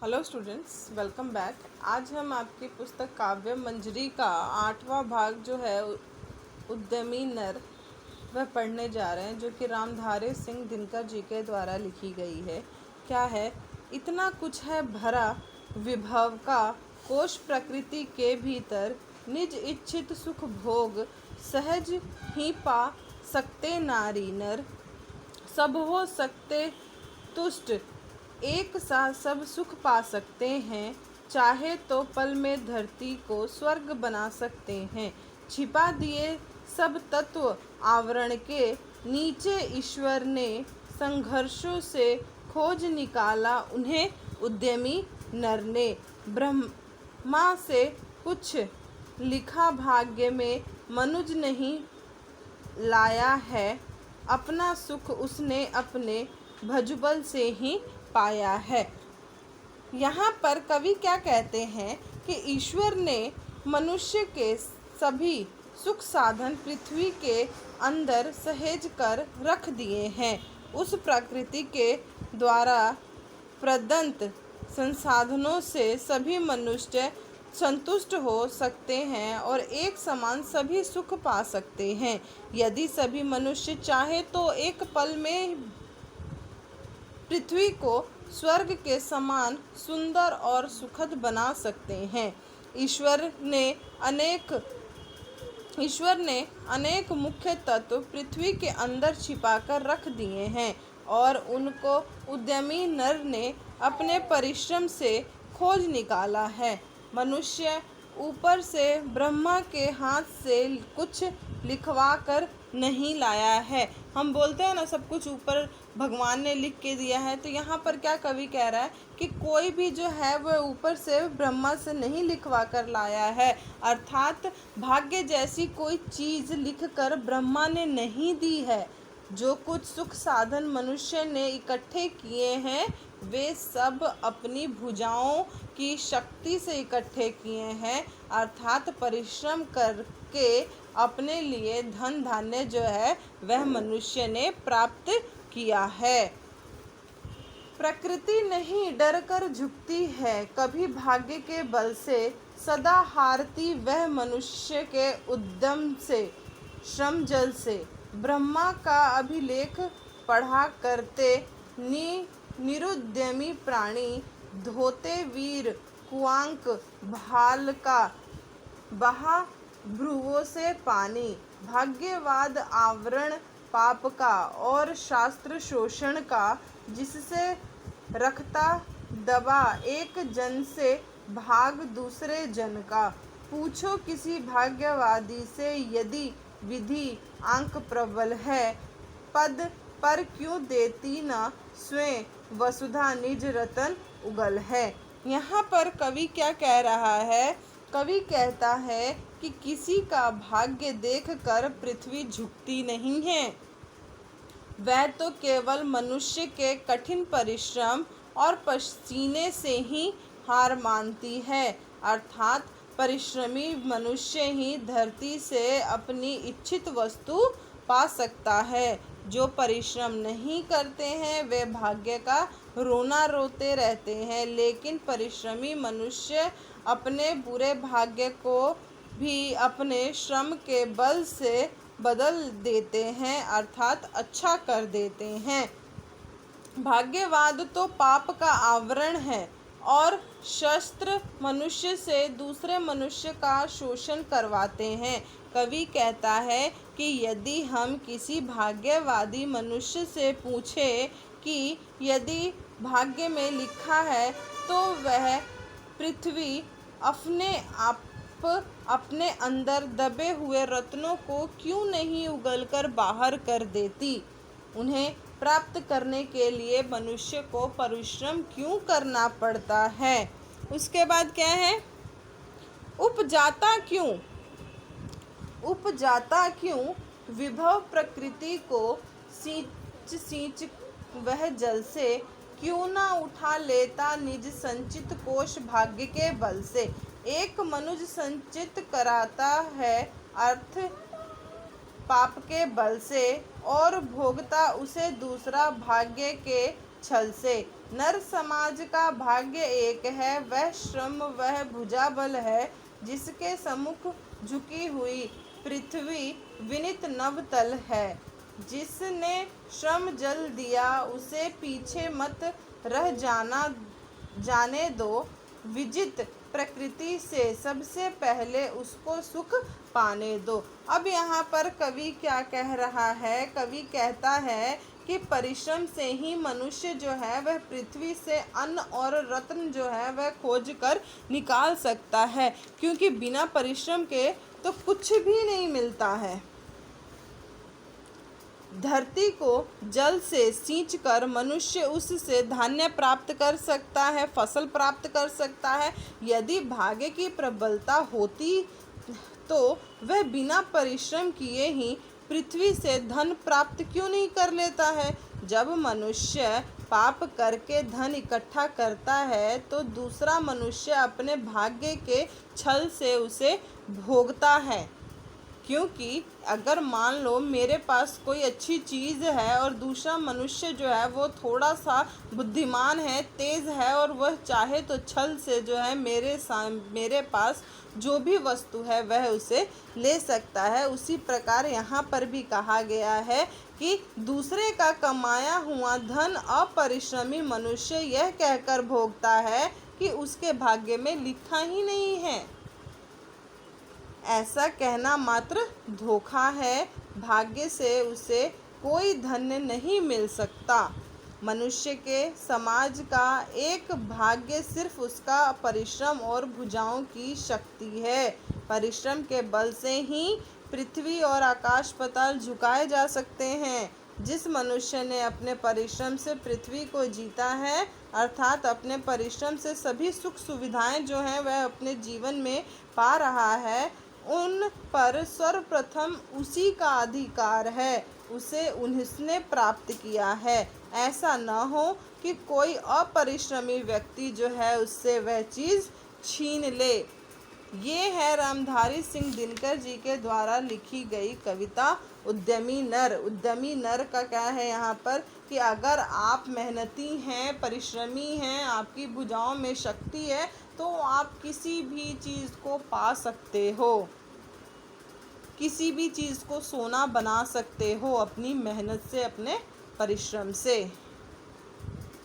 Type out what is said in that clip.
Hello students, welcome back. आज हम आपकी पुस्तक काव्य मंजरी का 8वां भाग जो है उद्यमी नर वह पढ़ने जा रहे हैं, जो कि रामधारी सिंह दिनकर जी के द्वारा लिखी गई है। क्या है? इतना कुछ है भरा विभव का कोश प्रकृति के भीतर, निज इच्छित सुख भोग सहज ही पा सकते नारी नर, सब हो सकते तुष्ट एक साथ सब सुख पा सकते हैं, चाहे तो पल में धरती को स्वर्ग बना सकते हैं। छिपा दिए सब तत्व आवरण के नीचे ईश्वर ने संघर्षों से खोज निकाला उन्हें उद्यमी नर ने। ब्रह्मा से कुछ लिखा भाग्य में मनुज नहीं लाया है, अपना सुख उसने अपने भुजबल से ही पाया है। यहाँ पर कवि क्या कहते हैं कि ईश्वर ने मनुष्य के सभी सुख साधन पृथ्वी के अंदर सहेज कर रख दिए हैं। उस प्रकृति के द्वारा प्रदत्त संसाधनों से सभी मनुष्य संतुष्ट हो सकते हैं और एक समान सभी सुख पा सकते हैं। यदि सभी मनुष्य चाहे तो एक पल में पृथ्वी को स्वर्ग के समान सुंदर और सुखद बना सकते हैं। ईश्वर ने अनेक मुख्य तत्व पृथ्वी के अंदर छिपाकर रख दिए हैं और उनको उद्यमी नर ने अपने परिश्रम से खोज निकाला है। मनुष्य ऊपर से ब्रह्मा के हाथ से कुछ लिखवा कर नहीं लाया है। हम बोलते हैं ना, सब कुछ ऊपर भगवान ने लिख के दिया है। तो यहाँ पर क्या कवि कह रहा है कि कोई भी जो है वह ऊपर से ब्रह्मा से नहीं लिखवा कर लाया है, अर्थात भाग्य जैसी कोई चीज़ लिख कर ब्रह्मा ने नहीं दी है। जो कुछ सुख साधन मनुष्य ने इकट्ठे किए हैं वे सब अपनी भुजाओं की शक्ति से इकट्ठे किए हैं, अर्थात परिश्रम करके अपने लिए धन धान्य जो है वह मनुष्य ने प्राप्त किया है। प्रकृति नहीं डर कर झुकती है कभी भाग्य के बल से, सदा हारती वह मनुष्य के उद्यम से श्रम जल से। ब्रह्मा का अभिलेख पढ़ा करते निरुद्यमी प्राणी, धोते वीर कुआंक भाल का बहा भ्रुवों से पानी। भाग्यवाद आवरण पाप का और शास्त्र शोषण का, जिससे रखता दबा एक जन से भाग दूसरे जन का। पूछो किसी भाग्यवादी से यदि विधि अंक प्रबल है, पद पर क्यों देती न स्वयं वसुधा निज रतन उगल है। यहाँ पर कवि क्या कह रहा है? कवि कहता है कि किसी का भाग्य देखकर पृथ्वी झुकती नहीं है, वह तो केवल मनुष्य के कठिन परिश्रम और पसीने से ही हार मानती है, अर्थात परिश्रमी मनुष्य ही धरती से अपनी इच्छित वस्तु पा सकता है। जो परिश्रम नहीं करते हैं वे भाग्य का रोना रोते रहते हैं, लेकिन परिश्रमी मनुष्य अपने बुरे भाग्य को भी अपने श्रम के बल से बदल देते हैं, अर्थात अच्छा कर देते हैं। भाग्यवाद तो पाप का आवरण है और शस्त्र मनुष्य से दूसरे मनुष्य का शोषण करवाते हैं। कवि कहता है कि यदि हम किसी भाग्यवादी मनुष्य से पूछें कि यदि भाग्य में लिखा है तो वह पृथ्वी अपने अंदर दबे हुए रत्नों को क्यों नहीं उगलकर बाहर कर देती, उन्हें प्राप्त करने के लिए मनुष्य को परिश्रम क्यों करना पड़ता है। उसके बाद क्या है? उपजाता क्यों विभव प्रकृति को सींच वह जल से, क्यों ना उठा लेता निज संचित कोश भाग्य के बल से। एक मनुज संचित कराता है अर्थ पाप के बल से और भोगता उसे दूसरा भाग्य के छल से। नर समाज का भाग्य एक है, वह श्रम वह भुजाबल है, जिसके सम्मुख झुकी हुई पृथ्वी विनीत नवतल है। जिसने श्रम जल दिया उसे पीछे मत रह जाने दो, विजित प्रकृति से सबसे पहले उसको सुख पाने दो। अब यहाँ पर कवि क्या कह रहा है? कवि कहता है कि परिश्रम से ही मनुष्य जो है वह पृथ्वी से अन्न और रत्न जो है वह खोज कर निकाल सकता है, क्योंकि बिना परिश्रम के तो कुछ भी नहीं मिलता है। धरती को जल से सींचकर मनुष्य उससे धान्य प्राप्त कर सकता है, फसल प्राप्त कर सकता है। यदि भाग्य की प्रबलता होती तो वह बिना परिश्रम किए ही पृथ्वी से धन प्राप्त क्यों नहीं कर लेता है? जब मनुष्य पाप करके धन इकट्ठा करता है तो दूसरा मनुष्य अपने भाग्य के छल से उसे भोगता है। क्योंकि अगर मान लो मेरे पास कोई अच्छी चीज़ है और दूसरा मनुष्य जो है वो थोड़ा सा बुद्धिमान है, तेज़ है, और वह चाहे तो छल से जो है मेरे पास जो भी वस्तु है वह उसे ले सकता है। उसी प्रकार यहाँ पर भी कहा गया है कि दूसरे का कमाया हुआ धन अपरिश्रमी मनुष्य यह कहकर भोगता है कि उसके भाग्य में लिखा ही नहीं है। ऐसा कहना मात्र धोखा है। भाग्य से उसे कोई धन्य नहीं मिल सकता। मनुष्य के समाज का एक भाग्य सिर्फ उसका परिश्रम और भुजाओं की शक्ति है। परिश्रम के बल से ही पृथ्वी और आकाश पाताल झुकाए जा सकते हैं। जिस मनुष्य ने अपने परिश्रम से पृथ्वी को जीता है, अर्थात अपने परिश्रम से सभी सुख सुविधाएं जो हैं वह अपने जीवन में पा रहा है, उन पर सर्वप्रथम उसी का अधिकार है, उसे उसने प्राप्त किया है। ऐसा न हो कि कोई अपरिश्रमी व्यक्ति जो है उससे वह चीज़ छीन ले। ये है रामधारी सिंह दिनकर जी के द्वारा लिखी गई कविता उद्यमी नर। उद्यमी नर का क्या है यहाँ पर कि अगर आप मेहनती हैं, परिश्रमी हैं, आपकी भुजाओं में शक्ति है, तो आप किसी भी चीज़ को पा सकते हो, किसी भी चीज़ को सोना बना सकते हो अपनी मेहनत से, अपने परिश्रम से।